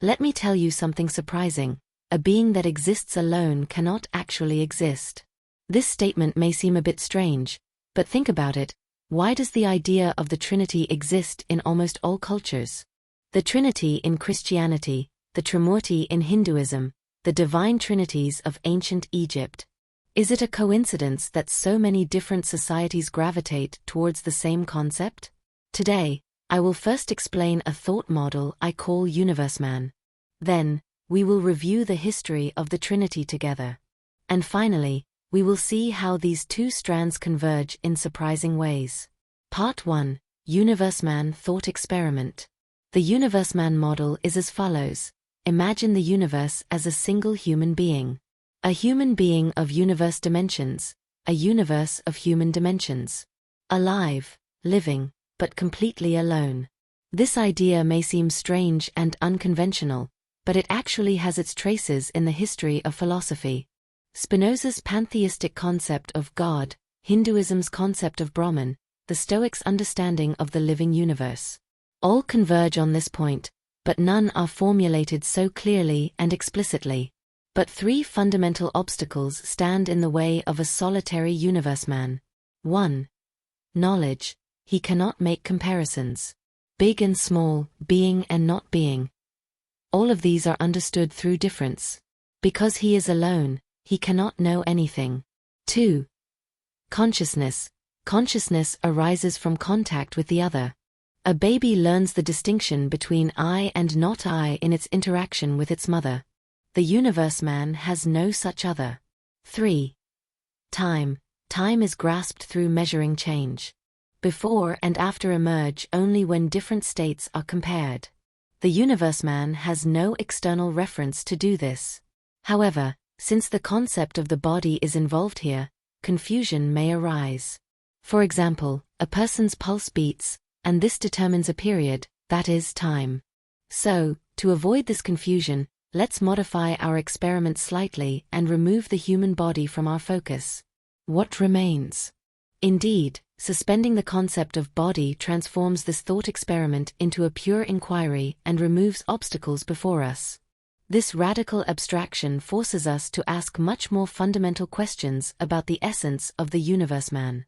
Let me tell you something surprising. A being that exists alone cannot actually exist. This statement may seem a bit strange, but think about it. Why does the idea of the Trinity exist in almost all cultures? The Trinity in Christianity, the Trimurti in Hinduism, the divine trinities of ancient Egypt. Is it a coincidence that so many different societies gravitate towards the same concept? Today, I will first explain a thought model I call UniverseMan. Then, we will review the history of the Trinity together. And finally, we will see how these two strands converge in surprising ways. Part 1. UniverseMan Thought Experiment. The UniverseMan model is as follows. Imagine the universe as a single human being. A human being of universe dimensions, a universe of human dimensions. Alive, living, but completely alone. This idea may seem strange and unconventional, but it actually has its traces in the history of philosophy. Spinoza's pantheistic concept of God, Hinduism's concept of Brahman, the Stoics' understanding of the living universe. All converge on this point, but none are formulated so clearly and explicitly. But three fundamental obstacles stand in the way of a solitary UniverseMan. 1. Knowledge. He cannot make comparisons. Big and small, being and not being. All of these are understood through difference. Because he is alone, he cannot know anything. 2. Consciousness. Consciousness arises from contact with the other. A baby learns the distinction between I and not I in its interaction with its mother. The UniverseMan has no such other. 3. Time. Time is grasped through measuring change. Before and after emerge only when different states are compared. The UniverseMan has no external reference to do this. However, since the concept of the body is involved here, confusion may arise. For example, a person's pulse beats, and this determines a period, that is time. So, to avoid this confusion, let's modify our experiment slightly and remove the human body from our focus. What remains? Indeed, suspending the concept of body transforms this thought experiment into a pure inquiry and removes obstacles before us. This radical abstraction forces us to ask much more fundamental questions about the essence of the UniverseMan.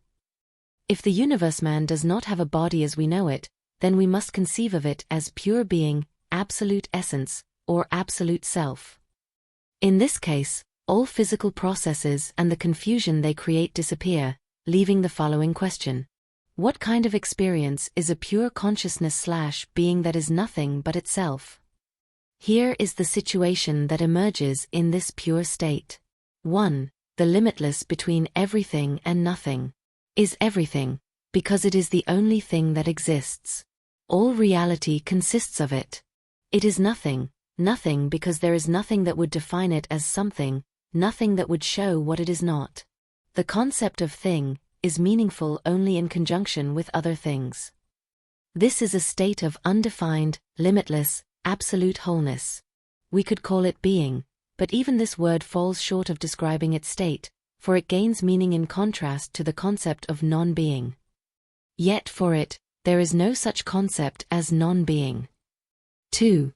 If the UniverseMan does not have a body as we know it, then we must conceive of it as pure being, absolute essence, or absolute self. In this case, all physical processes and the confusion they create disappear, leaving the following question. What kind of experience is a pure consciousness/being that is nothing but itself? Here is the situation that emerges in this pure state. 1. The limitless between everything and nothing. Is everything, because it is the only thing that exists. All reality consists of it. It is nothing, nothing because there is nothing that would define it as something, nothing that would show what it is not. The concept of thing is meaningful only in conjunction with other things. This is a state of undefined, limitless, absolute wholeness. We could call it being, but even this word falls short of describing its state, for it gains meaning in contrast to the concept of non-being. Yet for it, there is no such concept as non-being. 2.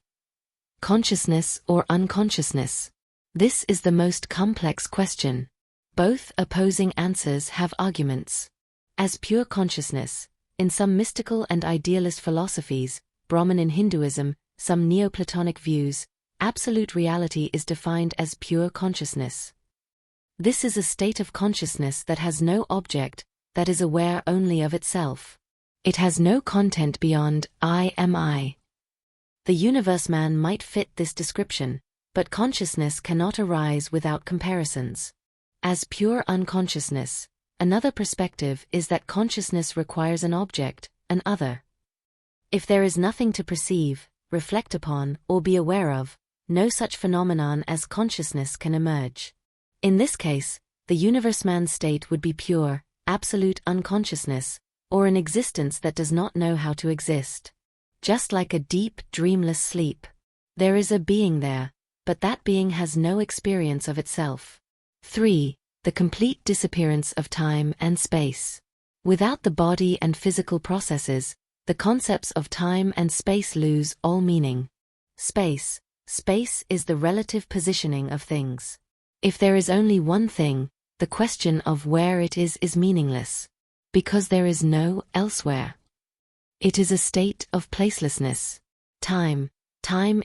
Consciousness or unconsciousness. This is the most complex question. Both opposing answers have arguments. As pure consciousness, in some mystical and idealist philosophies, Brahman in Hinduism, some Neoplatonic views, absolute reality is defined as pure consciousness. This is a state of consciousness that has no object, that is aware only of itself. It has no content beyond I am I. The UniverseMan might fit this description, but consciousness cannot arise without comparisons. As pure unconsciousness, another perspective is that consciousness requires an object, an other. If there is nothing to perceive, reflect upon, or be aware of, no such phenomenon as consciousness can emerge. In this case, the UniverseMan state would be pure, absolute unconsciousness, or an existence that does not know how to exist. Just like a deep, dreamless sleep. There is a being there, but that being has no experience of itself. 3. The complete disappearance of time and space. Without the body and physical processes, the concepts of time and space lose all meaning. Space, Space is the relative positioning of things. If there is only one thing, the question of where it is meaningless. Because there is no elsewhere. It is a state of placelessness. Time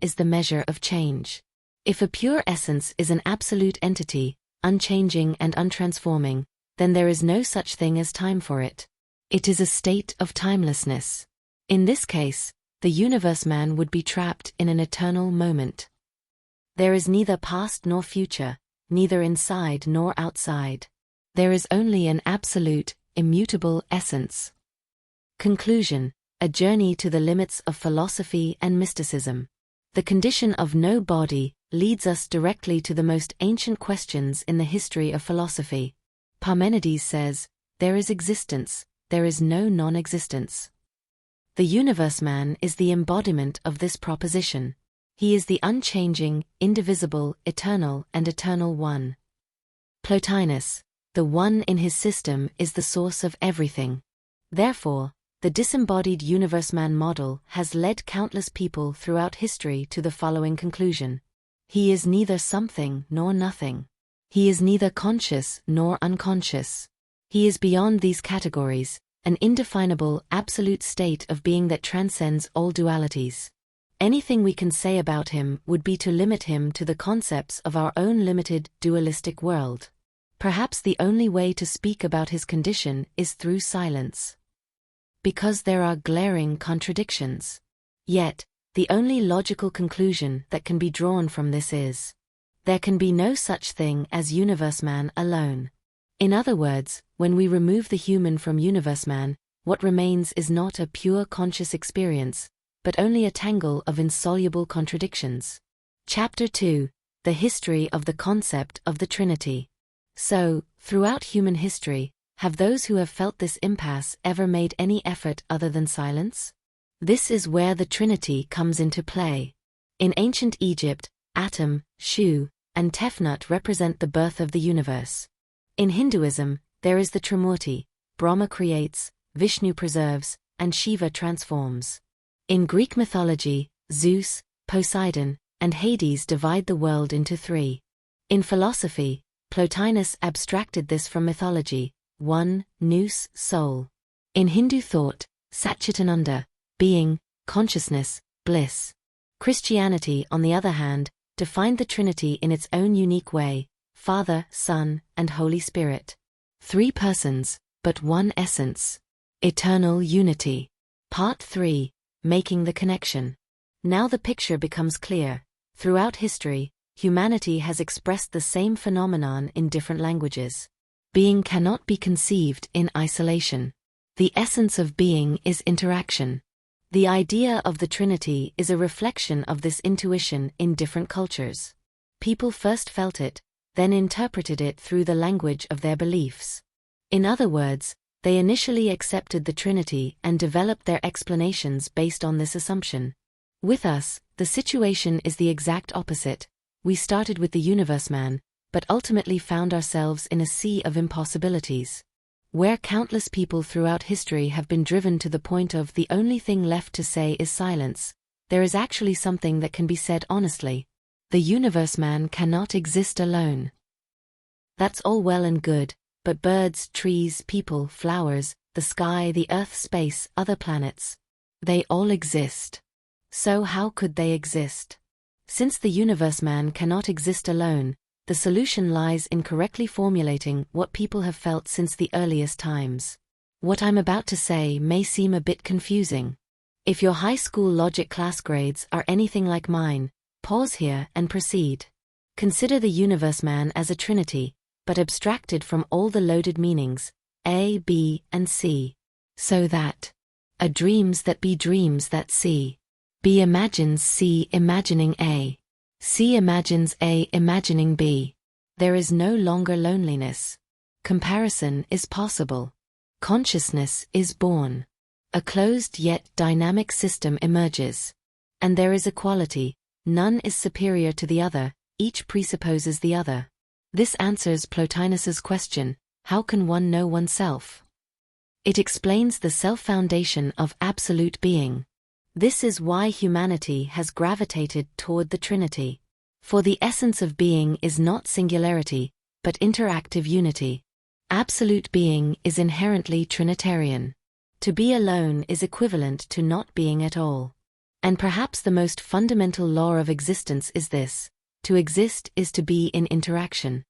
is the measure of change. If a pure essence is an absolute entity, unchanging and untransforming, then there is no such thing as time for it. It is a state of timelessness. In this case, the UniverseMan would be trapped in an eternal moment. There is neither past nor future, neither inside nor outside. There is only an absolute, immutable essence. Conclusion: a journey to the limits of philosophy and mysticism. The condition of no body leads us directly to the most ancient questions in the history of philosophy. Parmenides says, "There is existence, there is no non-existence." The UniverseMan is the embodiment of this proposition. He is the unchanging, indivisible, eternal and eternal One. Plotinus, the One in his system, is the source of everything. Therefore, the disembodied UniverseMan model has led countless people throughout history to the following conclusion. He is neither something nor nothing. He is neither conscious nor unconscious. He is beyond these categories, an indefinable, absolute state of being that transcends all dualities. Anything we can say about him would be to limit him to the concepts of our own limited, dualistic world. Perhaps the only way to speak about his condition is through silence. Because there are glaring contradictions. Yet, the only logical conclusion that can be drawn from this is, there can be no such thing as UniverseMan alone. In other words, when we remove the human from UniverseMan, what remains is not a pure conscious experience, but only a tangle of insoluble contradictions. Chapter 2: The History of the Concept of the Trinity. So, throughout human history, have those who have felt this impasse ever made any effort other than silence? This is where the Trinity comes into play. In ancient Egypt, Atum-Shu-Tefnut represent the birth of the universe. In Hinduism, there is the Trimurti: Brahma creates, Vishnu preserves, and Shiva transforms. In Greek mythology, Zeus, Poseidon, and Hades divide the world into three. In philosophy, Plotinus abstracted this from mythology: one, nous, soul. In Hindu thought, Sat-Chit-Ananda, being, consciousness, bliss. Christianity, on the other hand, defined the Trinity in its own unique way: Father, Son, and Holy Spirit. Three persons, but one essence. Eternal unity. Part 3: Making the connection. Now the picture becomes clear. Throughout history, humanity has expressed the same phenomenon in different languages. Being cannot be conceived in isolation. The essence of being is interaction. The idea of the Trinity is a reflection of this intuition in different cultures. People first felt it, then interpreted it through the language of their beliefs. In other words, they initially accepted the Trinity and developed their explanations based on this assumption. With us, the situation is the exact opposite. We started with the UniverseMan, but ultimately found ourselves in a sea of impossibilities. Where countless people throughout history have been driven to the point of the only thing left to say is silence, there is actually something that can be said honestly. The UniverseMan cannot exist alone. That's all well and good, but birds, trees, people, flowers, the sky, the earth, space, other planets, they all exist. So how could they exist? Since the UniverseMan cannot exist alone, the solution lies in correctly formulating what people have felt since the earliest times. What I'm about to say may seem a bit confusing. If your high school logic class grades are anything like mine, pause here and proceed. Consider the UniverseMan as a trinity, but abstracted from all the loaded meanings, A, B, and C. So that A dreams that B dreams that C. B imagines C imagining A. C imagines A imagining B. There is no longer loneliness. Comparison is possible. Consciousness is born. A closed yet dynamic system emerges. And there is equality. None is superior to the other, each presupposes the other. This answers Plotinus's question, how can one know oneself? It explains the self-foundation of absolute being. This is why humanity has gravitated toward the Trinity. For the essence of being is not singularity, but interactive unity. Absolute being is inherently Trinitarian. To be alone is equivalent to not being at all. And perhaps the most fundamental law of existence is this: to exist is to be in interaction.